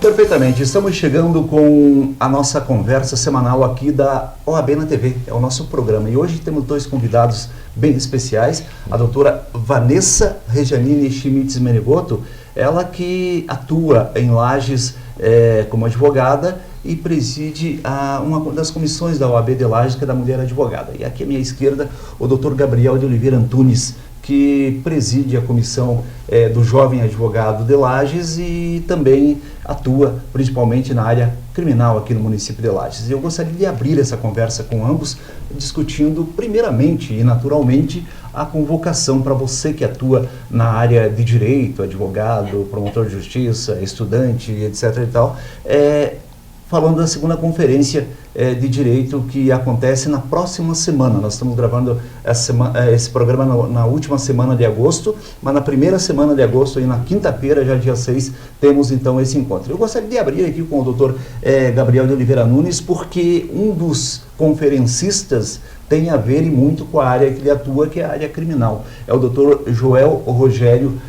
Perfeitamente, estamos chegando com a nossa conversa semanal aqui da OAB na TV, é o nosso programa. E hoje temos dois convidados bem especiais, a doutora Vanessa Rejanine Schmitz Menegoto, ela que atua em Lages como advogada e preside uma das comissões da OAB de Lages, que é da Mulher Advogada. E aqui à minha esquerda, o doutor Gabriel de Oliveira Antunes, que preside a comissão do Jovem Advogado de Lages e também atua principalmente na área criminal aqui no município de Lages. Eu gostaria de abrir essa conversa com ambos, discutindo primeiramente e naturalmente a convocação para você que atua na área de direito, advogado, promotor de justiça, estudante, etc. e tal, falando da segunda conferência de direito que acontece na próxima semana. Nós estamos gravando esse programa na última semana de agosto, mas na primeira semana de agosto, e na quinta-feira, já dia 6, temos então esse encontro. Eu gostaria de abrir aqui com o doutor Gabriel de Oliveira Nunes, porque um dos conferencistas tem a ver e muito com a área que ele atua, que é a área criminal. É o doutor Joel Rogério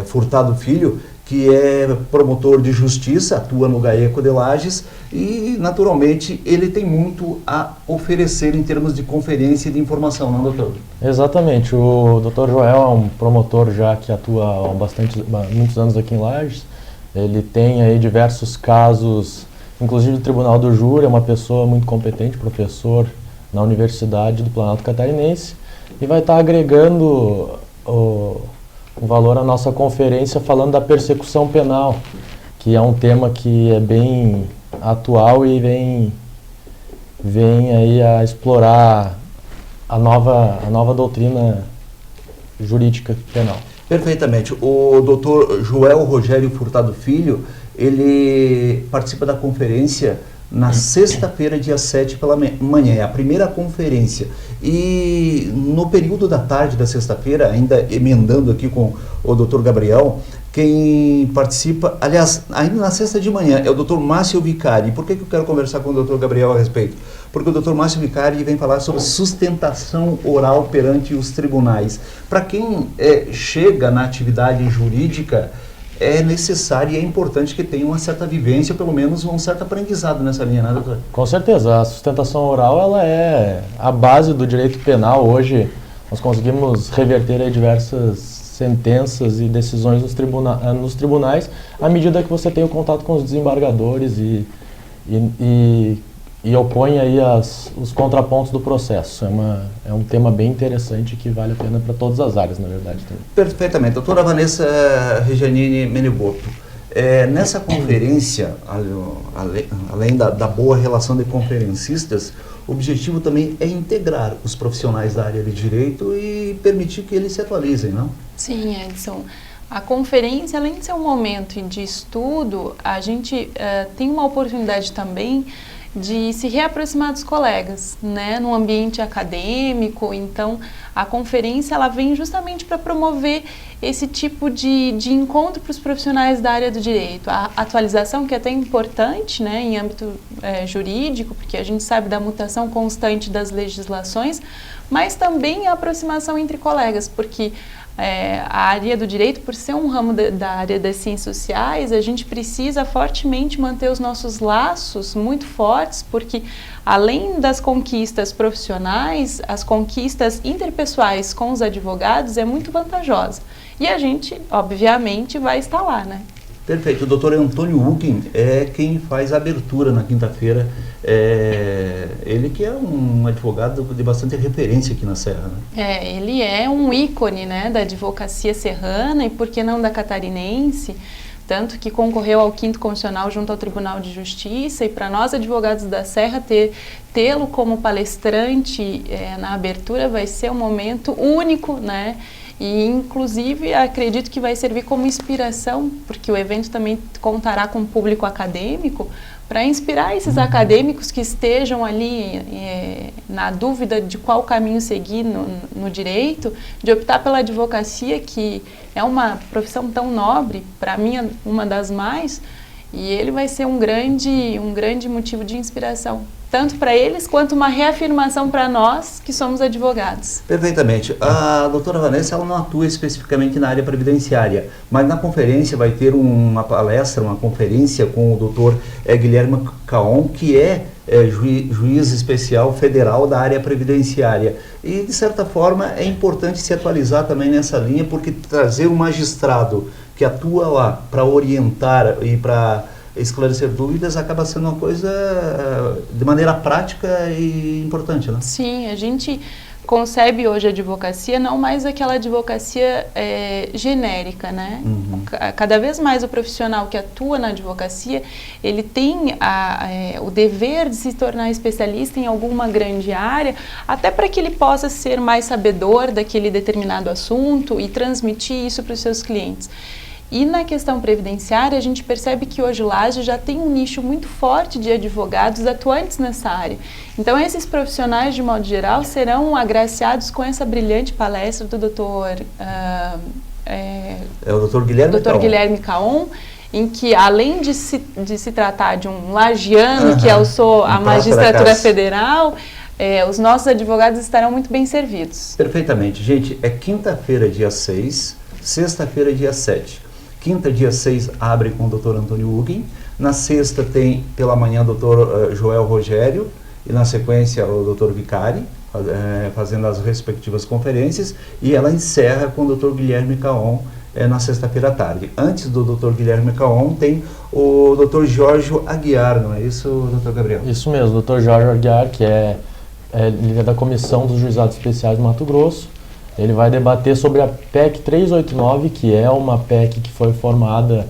Furtado Filho, que é promotor de justiça, atua no GAECO de Lages e, naturalmente, ele tem muito a oferecer em termos de conferência e de informação, não, doutor? Exatamente. O doutor Joel é um promotor já que atua há muitos anos aqui em Lages. Ele tem aí diversos casos, inclusive do Tribunal do Júri, é uma pessoa muito competente, professor na Universidade do Planalto Catarinense, e vai estar agregando o valor à nossa conferência falando da persecução penal, que é um tema que é bem atual e vem aí a explorar a nova doutrina jurídica penal. Perfeitamente. O doutor Joel Rogério Furtado Filho, ele participa da conferência na sexta-feira, dia 7 pela manhã, é a primeira conferência. E no período da tarde da sexta-feira, ainda emendando aqui com o doutor Gabriel, quem participa, aliás, ainda na sexta de manhã, é o doutor Márcio Vicari. Por que eu quero conversar com o doutor Gabriel a respeito? Porque o doutor Márcio Vicari vem falar sobre sustentação oral perante os tribunais. Para quem chega na atividade jurídica, é necessário e é importante que tenha uma certa vivência, pelo menos um certo aprendizado nessa linha, né, doutor? Com certeza, a sustentação oral ela é a base do direito penal. Hoje nós conseguimos reverter aí diversas sentenças e decisões nos tribunais à medida que você tem o contato com os desembargadores e opõe aí os contrapontos do processo. É um tema bem interessante que vale a pena para todas as áreas, na verdade. Também. Perfeitamente. Doutora Vanessa Rejanine Menegoto, nessa conferência, além da boa relação de conferencistas, o objetivo também é integrar os profissionais da área de direito e permitir que eles se atualizem, não? Sim, Edson. A conferência, além de ser um momento de estudo, a gente tem uma oportunidade também de se reaproximar dos colegas, né, no ambiente acadêmico. Então, a conferência ela vem justamente para promover esse tipo de encontro para os profissionais da área do direito. A atualização, que é até importante, né, em âmbito jurídico, porque a gente sabe da mutação constante das legislações, mas também a aproximação entre colegas, porque a área do direito, por ser um ramo da área das ciências sociais, a gente precisa fortemente manter os nossos laços muito fortes, porque além das conquistas profissionais, as conquistas interpessoais com os advogados é muito vantajosa. E a gente, obviamente, vai estar lá, né? Perfeito. O doutor Antônio Hucken é quem faz a abertura na quinta-feira. Ele que é um advogado de bastante referência aqui na Serra, né? Ele é um ícone, né, da advocacia serrana e, por que não, da catarinense, tanto que concorreu ao 5º Constitucional junto ao Tribunal de Justiça, e para nós, advogados da Serra, tê-lo como palestrante na abertura vai ser um momento único, né? E, inclusive, acredito que vai servir como inspiração, porque o evento também contará com um público acadêmico, para inspirar esses acadêmicos que estejam ali na dúvida de qual caminho seguir no direito, de optar pela advocacia, que é uma profissão tão nobre, para mim uma das mais, E ele vai ser um grande motivo de inspiração, tanto para eles quanto uma reafirmação para nós que somos advogados. Perfeitamente. A doutora Vanessa, ela não atua especificamente na área previdenciária, mas na conferência vai ter uma palestra, uma conferência com o doutor Guilherme Caon, que é juiz especial federal da área previdenciária. E, de certa forma, é importante se atualizar também nessa linha, porque trazer um magistrado que atua lá para orientar e para esclarecer dúvidas acaba sendo uma coisa de maneira prática e importante, né? Sim, a gente concebe hoje a advocacia não mais aquela advocacia genérica, né? Cada vez mais o profissional que atua na advocacia, ele tem o dever de se tornar especialista em alguma grande área, até para que ele possa ser mais sabedor daquele determinado assunto e transmitir isso para os seus clientes. E na questão previdenciária, a gente percebe que hoje o Lages já tem um nicho muito forte de advogados atuantes nessa área. Então, esses profissionais, de modo geral, serão agraciados com essa brilhante palestra do doutor... o doutor Guilherme Caon. Guilherme Caon, em que, além de se tratar de um lagiano, que eu sou a magistratura federal, os nossos advogados estarão muito bem servidos. Perfeitamente. Gente, é quinta-feira, dia 6, sexta-feira, dia 7. Quinta, dia 6, abre com o Dr. Antônio Hugen. Na sexta tem, pela manhã, o Dr. Joel Rogério. E na sequência, o Dr. Vicari, fazendo as respectivas conferências. E ela encerra com o Dr. Guilherme Caon na sexta-feira à tarde. Antes do Dr. Guilherme Caon, tem o Dr. Jorge Aguiar, não é isso, Dr. Gabriel? Isso mesmo, o Dr. Jorge Aguiar, que é líder da Comissão dos Juizados Especiais do Mato Grosso. Ele vai debater sobre a PEC 389, que é uma PEC que foi formada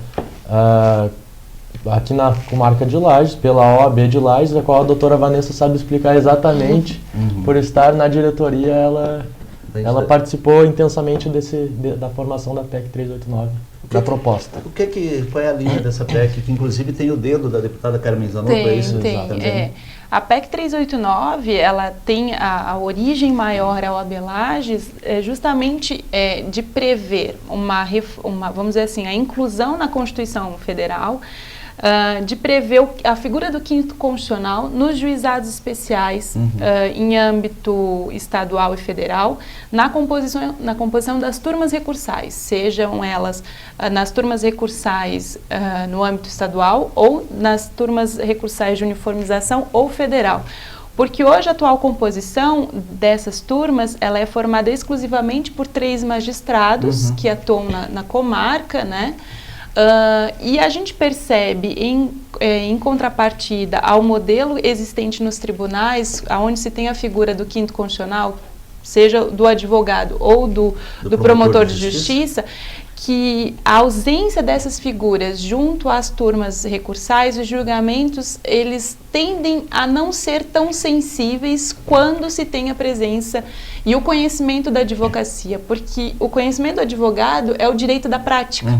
aqui na comarca de Lages, pela OAB de Lages, a qual a doutora Vanessa sabe explicar exatamente. Por estar na diretoria, ela participou intensamente da formação da PEC 389, da proposta. Qual é a linha dessa PEC, que inclusive tem o dedo da deputada Carmen Zanotto? Tem. A PEC 389, ela tem a origem maior ao OAB Lages justamente de prever vamos dizer assim, a inclusão na Constituição Federal, de prever a figura do quinto constitucional nos juizados especiais em âmbito estadual e federal, na composição das turmas recursais, sejam elas nas turmas recursais no âmbito estadual ou nas turmas recursais de uniformização ou federal. Porque hoje a atual composição dessas turmas, ela é formada exclusivamente por 3 magistrados que atuam na comarca, né? E a gente percebe, em contrapartida ao modelo existente nos tribunais, onde se tem a figura do quinto constitucional, seja do advogado ou do promotor de justiça, que a ausência dessas figuras junto às turmas recursais, os julgamentos, eles tendem a não ser tão sensíveis quando se tem a presença e o conhecimento da advocacia, porque o conhecimento do advogado é o direito da prática,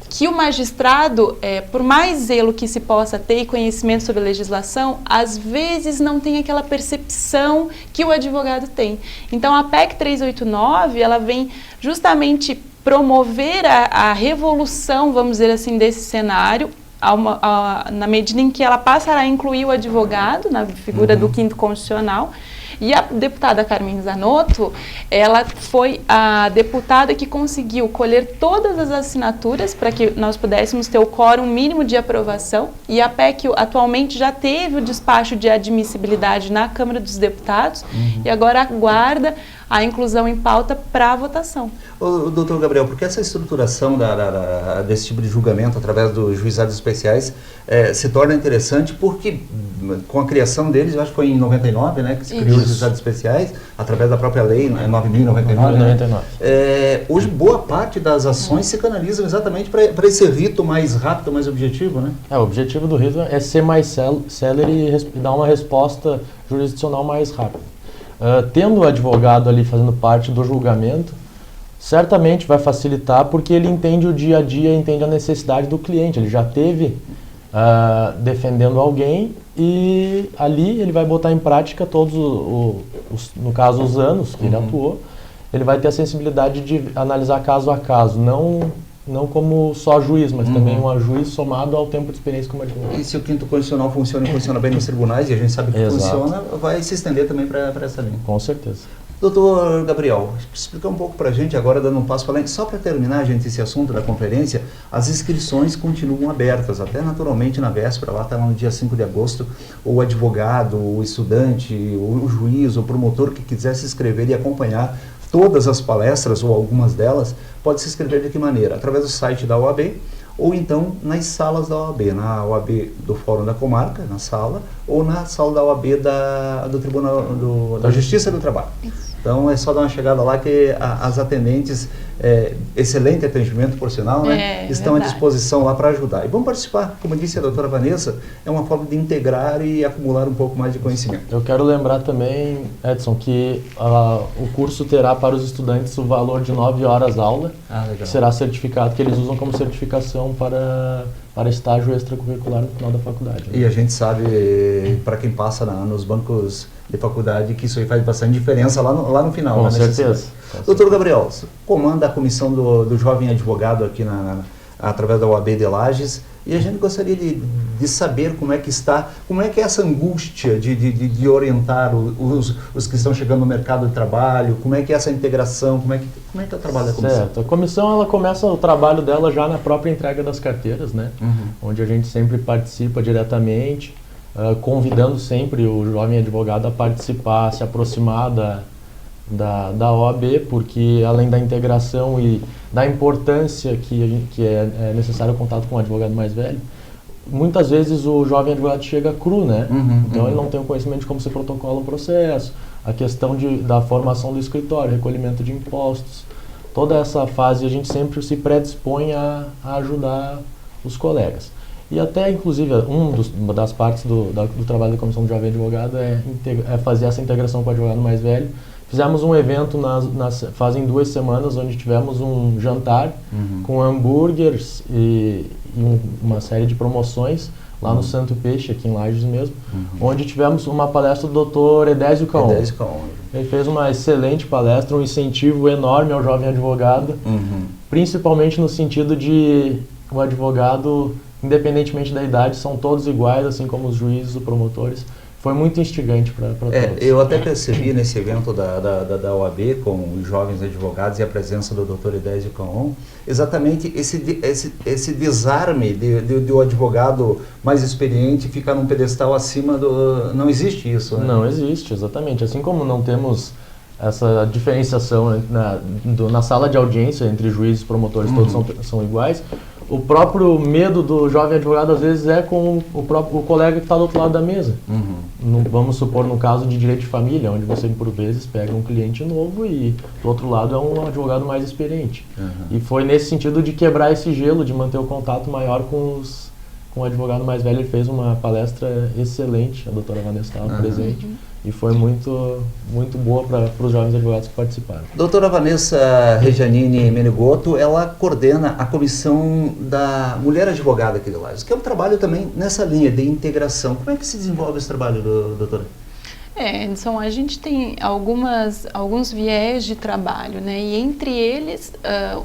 que o magistrado, por mais zelo que se possa ter e conhecimento sobre a legislação, às vezes não tem aquela percepção que o advogado tem. Então a PEC 389, ela vem justamente promover a revolução, vamos dizer assim, desse cenário, na medida em que ela passará a incluir o advogado na figura do quinto constitucional. E a deputada Carmen Zanotto, ela foi a deputada que conseguiu colher todas as assinaturas para que nós pudéssemos ter o quórum mínimo de aprovação, e a PEC atualmente já teve o despacho de admissibilidade na Câmara dos Deputados e agora aguarda a inclusão em pauta para a votação. Doutor Gabriel, porque essa estruturação desse tipo de julgamento através dos juizados especiais se torna interessante porque com a criação deles, eu acho que foi em 99, né, que se criou os juizados especiais, através da própria lei 9.099. Né? Hoje, boa parte das ações se canalizam exatamente para esse rito mais rápido, mais objetivo, né? O objetivo do rito é ser mais célere e dar uma resposta jurisdicional mais rápida. Tendo o advogado ali fazendo parte do julgamento, certamente vai facilitar porque ele entende o dia a dia, entende a necessidade do cliente. Ele já teve defendendo alguém e ali ele vai botar em prática todos no caso os anos que ele atuou, ele vai ter a sensibilidade de analisar caso a caso, não não como só juiz, mas também um juiz somado ao tempo de experiência como advogado. E se o quinto constitucional funciona e funciona bem nos tribunais, e a gente sabe que funciona, vai se estender também para essa linha. Com certeza. Doutor Gabriel, explica um pouco para a gente, agora dando um passo para além, só para terminar, gente, esse assunto da conferência, as inscrições continuam abertas, até naturalmente na véspera, lá está no dia 5 de agosto, o advogado, o estudante, o juiz, o promotor que quiser se inscrever e acompanhar todas as palestras, ou algumas delas, pode se inscrever de que maneira? Através do site da OAB, ou então nas salas da OAB, na OAB do Fórum da Comarca, na sala, ou na sala da OAB do Tribunal da Justiça do Trabalho. Então é só dar uma chegada lá que as atendentes, excelente atendimento por sinal, né, estão à disposição lá para ajudar. E vamos participar, como disse a doutora Vanessa, é uma forma de integrar e acumular um pouco mais de conhecimento. Eu quero lembrar também, Edson, que o curso terá para os estudantes o valor de 9 horas aula, que será certificado, que eles usam como certificação para estágio extracurricular no final da faculdade. Né? E a gente sabe, para quem passa nos bancos de faculdade, que isso aí faz bastante diferença lá no final. Com certeza. Doutor Gabriel, comanda a comissão do jovem advogado aqui através da OAB de Lages, e a gente gostaria de saber como é que é essa angústia de orientar os que estão chegando no mercado de trabalho, como é que é essa integração, como é que é o trabalho da comissão? Certo, a comissão ela começa o trabalho dela já na própria entrega das carteiras, né? Onde a gente sempre participa diretamente, convidando sempre o jovem advogado a participar, a se aproximar da OAB, porque além da integração e da importância que é necessário o contato com o advogado mais velho, muitas vezes o jovem advogado chega cru, né? Então ele não tem o conhecimento de como se protocola um processo, a questão da formação do escritório, recolhimento de impostos, toda essa fase a gente sempre se predispõe a ajudar os colegas. E até, inclusive, uma das partes do trabalho da Comissão do Jovem Advogado é fazer essa integração com o advogado mais velho. Fizemos um evento fazem 2 semanas, onde tivemos um jantar com hambúrgueres e uma série de promoções lá no Santo Peixe, aqui em Lages mesmo, onde tivemos uma palestra do Dr. Edésio Caon. Ele fez uma excelente palestra, um incentivo enorme ao jovem advogado, principalmente no sentido de o advogado, independentemente da idade, são todos iguais, assim como os juízes, os promotores. Foi muito instigante para todos. Eu até percebi nesse evento da OAB com os jovens advogados e a presença do Dr. Edésio Caon, exatamente esse desarme de o advogado mais experiente ficar num pedestal acima do... Não existe isso, né? Não existe, exatamente. Assim como não temos essa diferenciação na sala de audiência entre juízes e promotores, todos são iguais, o próprio medo do jovem advogado às vezes é com o colega que está do outro lado da mesa. Vamos supor no caso de direito de família, onde você por vezes pega um cliente novo e do outro lado é um advogado mais experiente. E foi nesse sentido de quebrar esse gelo, de manter o contato maior com o advogado mais velho. Ele fez uma palestra excelente, a doutora Vanessa estava presente. E foi muito, muito boa para os jovens advogados que participaram. Doutora Vanessa Rejanini Menegoto, ela coordena a comissão da Mulher Advogada aqui de Lages, que é um trabalho também nessa linha de integração. Como é que se desenvolve esse trabalho, doutora? Edson, a gente tem alguns viés de trabalho, né? E entre eles,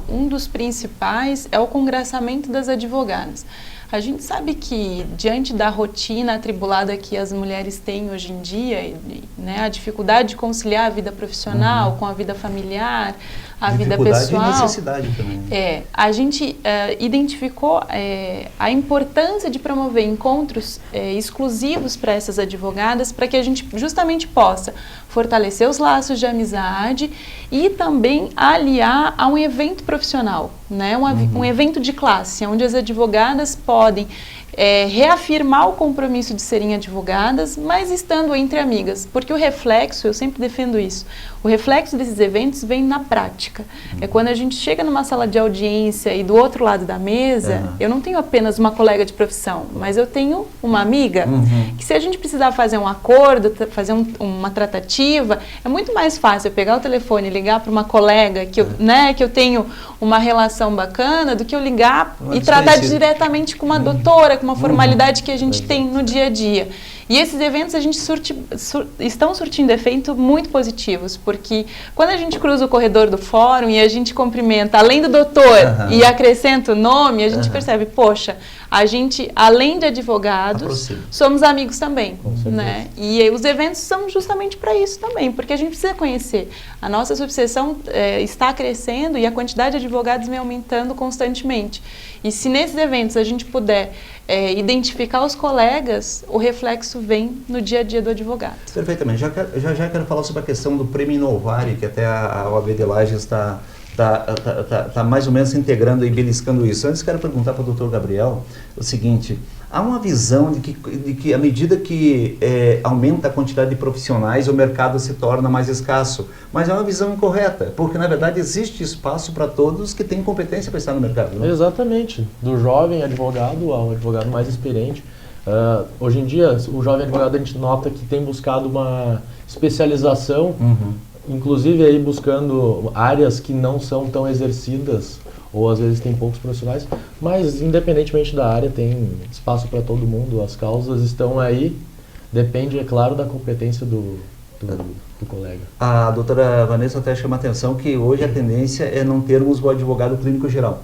um dos principais é o congressamento das advogadas. A gente sabe que, diante da rotina atribulada que as mulheres têm hoje em dia, né, a dificuldade de conciliar a vida profissional com a vida familiar, a vida pessoal... E necessidade também. A gente identificou a importância de promover encontros exclusivos para essas advogadas, para que a gente justamente possa fortalecer os laços de amizade e também aliar a um evento profissional, né? Um evento de classe, onde as advogadas podem reafirmar o compromisso de serem advogadas, mas estando entre amigas, porque o reflexo, eu sempre defendo isso, o reflexo desses eventos vem na prática. É quando a gente chega numa sala de audiência e do outro lado da mesa, eu não tenho apenas uma colega de profissão, mas eu tenho uma amiga, que se a gente precisar fazer um acordo, fazer uma tratativa, é muito mais fácil eu pegar o telefone e ligar para uma colega que eu tenho uma relação bacana, do que eu ligar e tratar diretamente com uma doutora, com uma formalidade que a gente tem no dia a dia. E esses eventos a gente estão surtindo efeitos muito positivos, porque quando a gente cruza o corredor do fórum e a gente cumprimenta, além do doutor, e acrescenta o nome, a gente percebe, poxa, a gente, além de advogados, somos amigos também, né? E os eventos são justamente para isso também, porque a gente precisa conhecer. A nossa subseção está crescendo e a quantidade de advogados vem aumentando constantemente. E se nesses eventos a gente puder identificar os colegas, o reflexo vem no dia a dia do advogado. Perfeitamente. Já quero falar sobre a questão do Prêmio Inovare, que até a OAB de Lages está mais ou menos integrando e beliscando isso. Antes, quero perguntar para o doutor Gabriel o seguinte: há uma visão de que à medida que aumenta a quantidade de profissionais, o mercado se torna mais escasso. Mas é uma visão incorreta, porque na verdade existe espaço para todos que têm competência para estar no mercado. Não? Exatamente. Do jovem advogado ao advogado mais experiente. Hoje em dia, o jovem advogado, a gente nota que tem buscado uma especialização, inclusive aí buscando áreas que não são tão exercidas, ou às vezes tem poucos profissionais, mas independentemente da área tem espaço para todo mundo, as causas estão aí, depende, é claro, da competência do colega. A doutora Vanessa até chama a atenção que hoje a tendência é não termos o advogado clínico geral.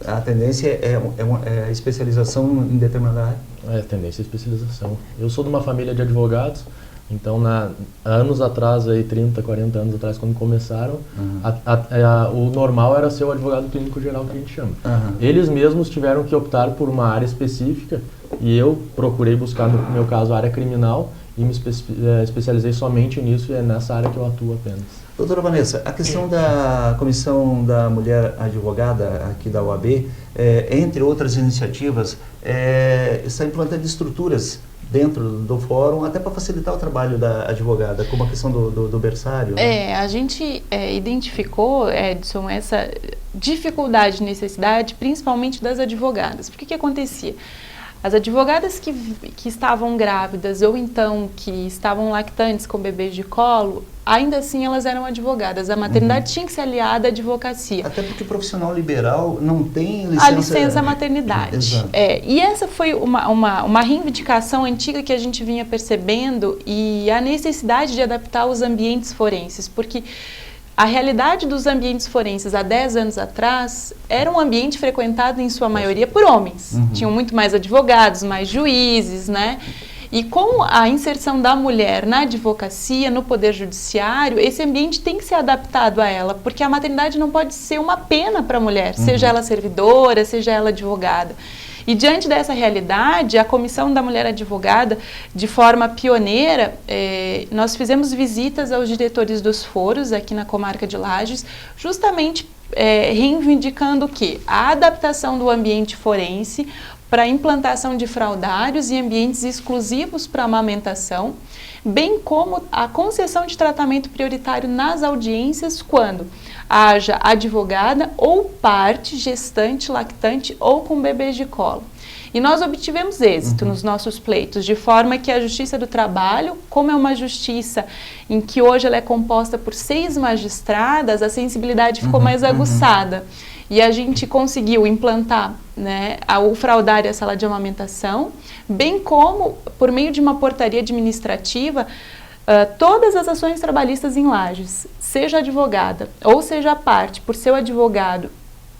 A tendência é a especialização em determinada área? A tendência é a especialização. Eu sou de uma família de advogados, então, anos atrás, aí, 30, 40 anos atrás, quando começaram, o normal era ser o advogado clínico geral, que a gente chama. Eles mesmos tiveram que optar por uma área específica e eu procurei buscar, no meu caso, a área criminal e me especializei somente nisso e é nessa área que eu atuo apenas. Doutora Vanessa, a questão da Comissão da Mulher Advogada aqui da OAB, entre outras iniciativas, está implantando estruturas dentro do fórum, até para facilitar o trabalho da advogada, como a questão do berçário. Né? A gente identificou, Edson, essa dificuldade e necessidade, principalmente das advogadas. Porque que acontecia? As advogadas que estavam grávidas ou então que estavam lactantes com bebês de colo, ainda assim elas eram advogadas. A maternidade tinha que ser aliada à advocacia. Até porque o profissional liberal não tem licença... A licença maternidade. Exato. E essa foi uma reivindicação antiga que a gente vinha percebendo e a necessidade de adaptar os ambientes forenses, porque a realidade dos ambientes forenses há 10 anos atrás era um ambiente frequentado em sua maioria por homens. Tinham muito mais advogados, mais juízes, né? E com a inserção da mulher na advocacia, no poder judiciário, esse ambiente tem que ser adaptado a ela, porque a maternidade não pode ser uma pena para a mulher, seja ela servidora, seja ela advogada. E diante dessa realidade, a Comissão da Mulher Advogada, de forma pioneira, nós fizemos visitas aos diretores dos foros aqui na comarca de Lages, justamente reivindicando o quê? A adaptação do ambiente forense para a implantação de fraudários e ambientes exclusivos para amamentação, bem como a concessão de tratamento prioritário nas audiências quando haja advogada ou parte gestante, lactante ou com bebês de colo. E nós obtivemos êxito nos nossos pleitos, de forma que a Justiça do Trabalho, como é uma justiça em que hoje ela é composta por 6 magistradas, a sensibilidade ficou mais aguçada. E a gente conseguiu implantar, né, o fraudário e a sala de amamentação, bem como, por meio de uma portaria administrativa, todas as ações trabalhistas em Lages, seja advogada ou seja parte, por seu advogado,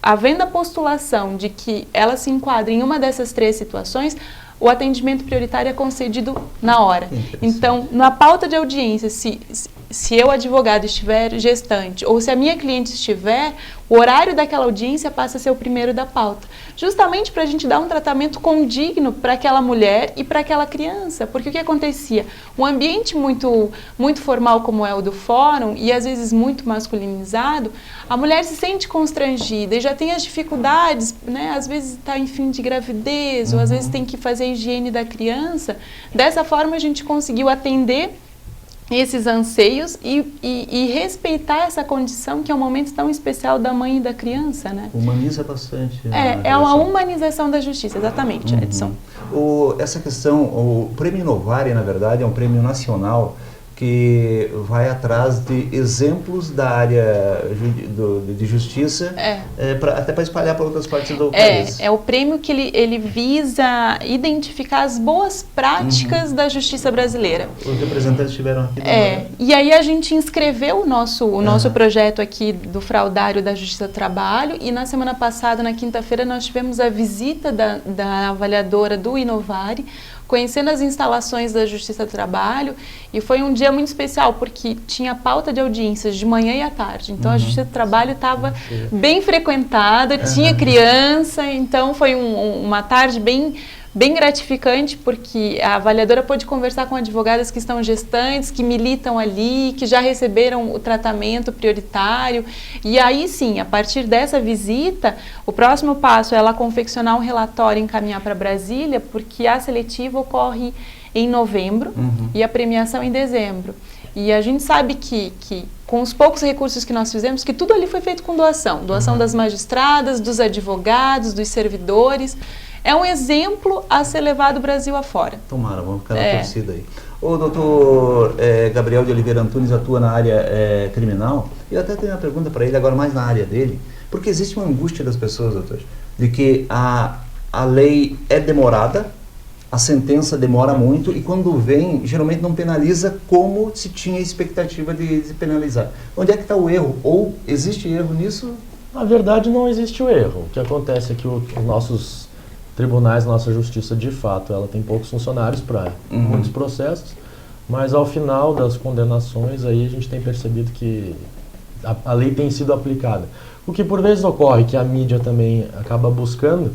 havendo a postulação de que ela se enquadra em uma dessas 3 situações, o atendimento prioritário é concedido na hora. Então, na pauta de audiência, se eu, advogado, estiver gestante ou se a minha cliente estiver, o horário daquela audiência passa a ser o primeiro da pauta. Justamente para a gente dar um tratamento condigno para aquela mulher e para aquela criança. Porque o que acontecia? Um ambiente muito formal como é o do fórum e às vezes muito masculinizado, a mulher se sente constrangida e já tem as dificuldades, né? Às vezes está em fim de gravidez ou às vezes tem que fazer a higiene da criança. Dessa forma a gente conseguiu atender esses anseios e respeitar essa condição que é um momento tão especial da mãe e da criança, né? Humaniza bastante. É uma humanização da justiça, exatamente, Edson. Essa questão, o Prêmio Inovare, na verdade, é um prêmio nacional que vai atrás de exemplos da área de justiça, até para espalhar para outras partes do país. É o prêmio que ele visa identificar as boas práticas da justiça brasileira. Os representantes estiveram aqui. E aí a gente inscreveu o nosso projeto aqui do Fraudário da Justiça do Trabalho, e na semana passada, na quinta-feira, nós tivemos a visita da avaliadora do Inovari, conhecendo as instalações da Justiça do Trabalho, e foi um dia muito especial, porque tinha pauta de audiências de manhã e à tarde. Então, a Justiça do Trabalho estava bem frequentada, tinha criança, então foi uma tarde bem gratificante, porque a avaliadora pôde conversar com advogadas que estão gestantes, que militam ali, que já receberam o tratamento prioritário. E aí sim, a partir dessa visita, o próximo passo é ela confeccionar um relatório e encaminhar para Brasília, porque a seletiva ocorre em novembro e a premiação em dezembro. E a gente sabe que com os poucos recursos que nós fizemos, que tudo ali foi feito com doação das magistradas, dos advogados, dos servidores. É um exemplo a ser levado Brasil afora. Tomara, vamos ficar na torcida aí. O doutor Gabriel de Oliveira Antunes atua na área criminal, e eu até tenho uma pergunta para ele, agora mais na área dele, porque existe uma angústia das pessoas, doutor, de que a lei é demorada, a sentença demora muito, e quando vem, geralmente não penaliza como se tinha expectativa de penalizar. Onde é que está o erro? Ou existe erro nisso? Na verdade, não existe o erro. O que acontece é que os nossos tribunais, nossa justiça, de fato, ela tem poucos funcionários para muitos processos, mas ao final das condenações, aí a gente tem percebido que a lei tem sido aplicada. O que por vezes ocorre, que a mídia também acaba buscando,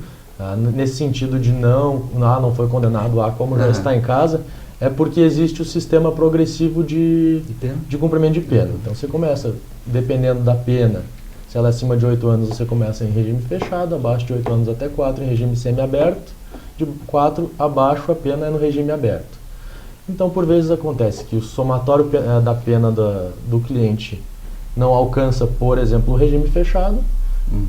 nesse sentido de não foi condenado como já está em casa, é porque existe o sistema progressivo de cumprimento de pena. Então você começa, dependendo da pena, se ela é acima de 8 anos, você começa em regime fechado, abaixo de 8 anos até 4 em regime semiaberto, de 4 abaixo a pena é no regime aberto. Então, por vezes acontece que o somatório da pena do cliente não alcança, por exemplo, o regime fechado,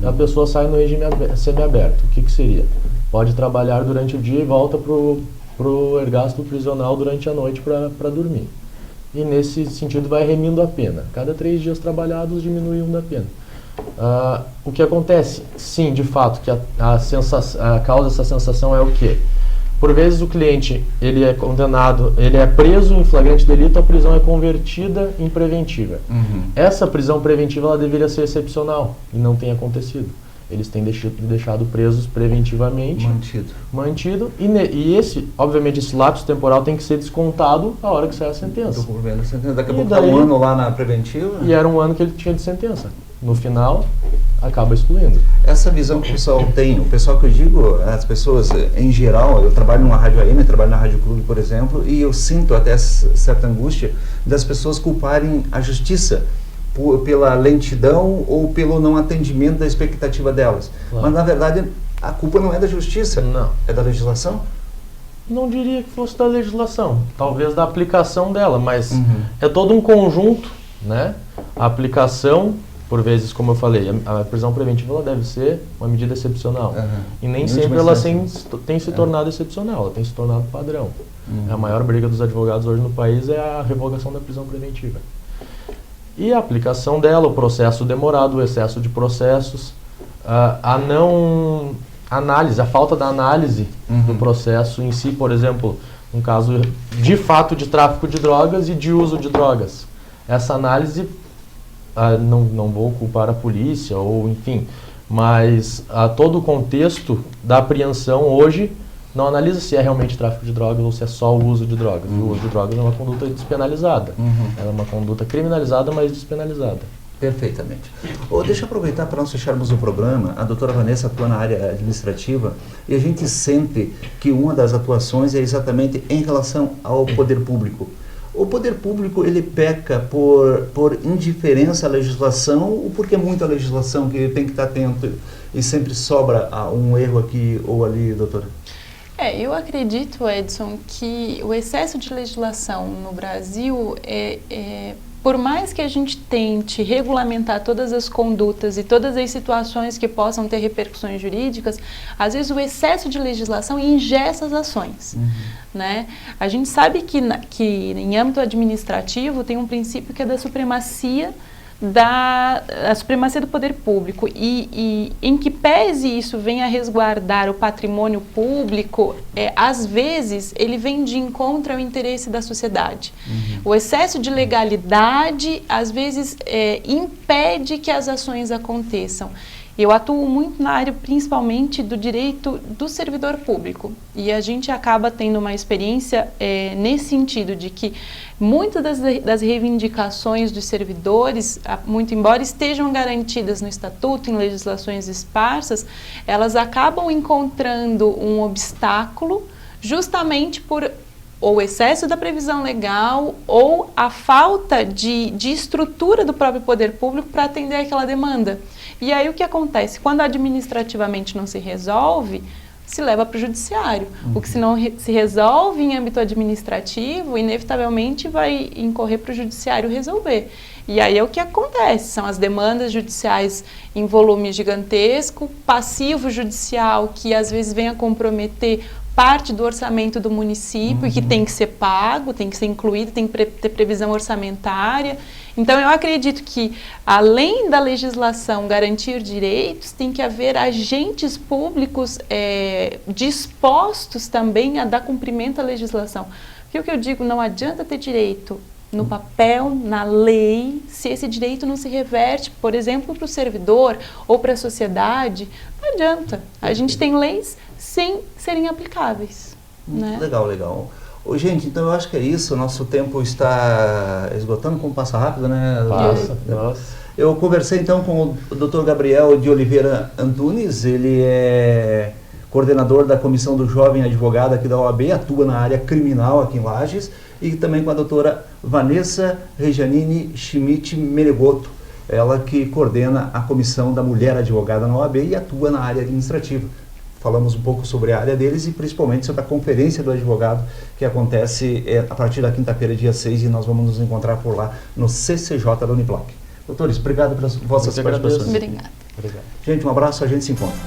a pessoa sai no regime semiaberto. O que seria? Pode trabalhar durante o dia e volta para o ergástulo prisional durante a noite para dormir. E nesse sentido vai remindo a pena. Cada 3 dias trabalhados diminui 1 da pena. O que acontece? Sim, de fato, que a causa dessa sensação é o quê? Por vezes o cliente ele é condenado, ele é preso em flagrante delito, a prisão é convertida em preventiva. Essa prisão preventiva ela deveria ser excepcional e não tem acontecido. Eles têm deixado presos preventivamente, mantido e obviamente esse lapso temporal tem que ser descontado a hora que sai a sentença. Daqui a pouco está um ano lá na preventiva. E era um ano que ele tinha de sentença. No final, acaba excluindo. Essa visão que o pessoal tem, o pessoal que eu digo, as pessoas em geral, eu trabalho numa rádio AM, trabalho na Rádio Clube, por exemplo, e eu sinto até certa angústia das pessoas culparem a justiça pela lentidão ou pelo não atendimento da expectativa delas. Claro. Mas, na verdade, a culpa não é da justiça, é da legislação? Não diria que fosse da legislação, talvez da aplicação dela, mas é todo um conjunto, né? A aplicação, por vezes, como eu falei, a prisão preventiva ela deve ser uma medida excepcional. E nem sempre ela tem se tornado excepcional, ela tem se tornado padrão. A maior briga dos advogados hoje no país é a revogação da prisão preventiva. E a aplicação dela, o processo demorado, o excesso de processos, a falta da análise do processo em si, por exemplo, um caso de fato de tráfico de drogas e de uso de drogas. Essa análise, não vou culpar a polícia, ou enfim, mas todo o contexto da apreensão hoje não analisa se é realmente tráfico de drogas ou se é só o uso de drogas. O uso de drogas é uma conduta despenalizada. Ela é uma conduta criminalizada, mas despenalizada. Perfeitamente. Deixa eu aproveitar para nós fecharmos o programa. A doutora Vanessa atua na área administrativa e a gente sente que uma das atuações é exatamente em relação ao poder público. O poder público, ele peca por indiferença à legislação ou porque é muita legislação que ele tem que estar atento e sempre sobra um erro aqui ou ali, doutora? Eu acredito, Edson, que o excesso de legislação no Brasil por mais que a gente tente regulamentar todas as condutas e todas as situações que possam ter repercussões jurídicas, às vezes o excesso de legislação engessa as ações. Né? A gente sabe que em âmbito administrativo tem um princípio que é da supremacia do poder público e em que pese isso venha a resguardar o patrimônio público, às vezes ele vem de encontro ao interesse da sociedade. O excesso de legalidade às vezes impede que as ações aconteçam. Eu atuo muito na área principalmente do direito do servidor público e a gente acaba tendo uma experiência nesse sentido de que muitas das reivindicações dos servidores, muito embora estejam garantidas no estatuto, em legislações esparsas, elas acabam encontrando um obstáculo justamente por ou excesso da previsão legal ou a falta de estrutura do próprio poder público para atender aquela demanda. E aí o que acontece? Quando administrativamente não se resolve, se leva para o judiciário. O que se não se resolve em âmbito administrativo, inevitavelmente vai incorrer para o judiciário resolver. E aí é o que acontece, são as demandas judiciais em volume gigantesco, passivo judicial que às vezes vem a comprometer parte do orçamento do município e que tem que ser pago, tem que ser incluído, tem que ter previsão orçamentária. Então, eu acredito que, além da legislação garantir direitos, tem que haver agentes públicos dispostos também a dar cumprimento à legislação. Porque o que eu digo, não adianta ter direito no papel, na lei, se esse direito não se reverte, por exemplo, para o servidor ou para a sociedade, não adianta. A gente tem leis sem serem aplicáveis. Né? Legal, legal. Ô, gente, então eu acho que é isso, o nosso tempo está esgotando, como passa rápido, né? Passa, nossa. Eu conversei então com o Dr. Gabriel de Oliveira Antunes, ele é coordenador da Comissão do Jovem Advogado aqui da OAB, atua na área criminal aqui em Lages, e também com a doutora Vanessa Rejanine Schmidt Menegoto, ela que coordena a Comissão da Mulher Advogada na OAB e atua na área administrativa. Falamos um pouco sobre a área deles e principalmente sobre a Conferência do Advogado, que acontece a partir da quinta-feira, dia 6, e nós vamos nos encontrar por lá no CCJ da Uniplac. Doutores, obrigado pelas vossas participações. Obrigada. Gente, um abraço, a gente se encontra.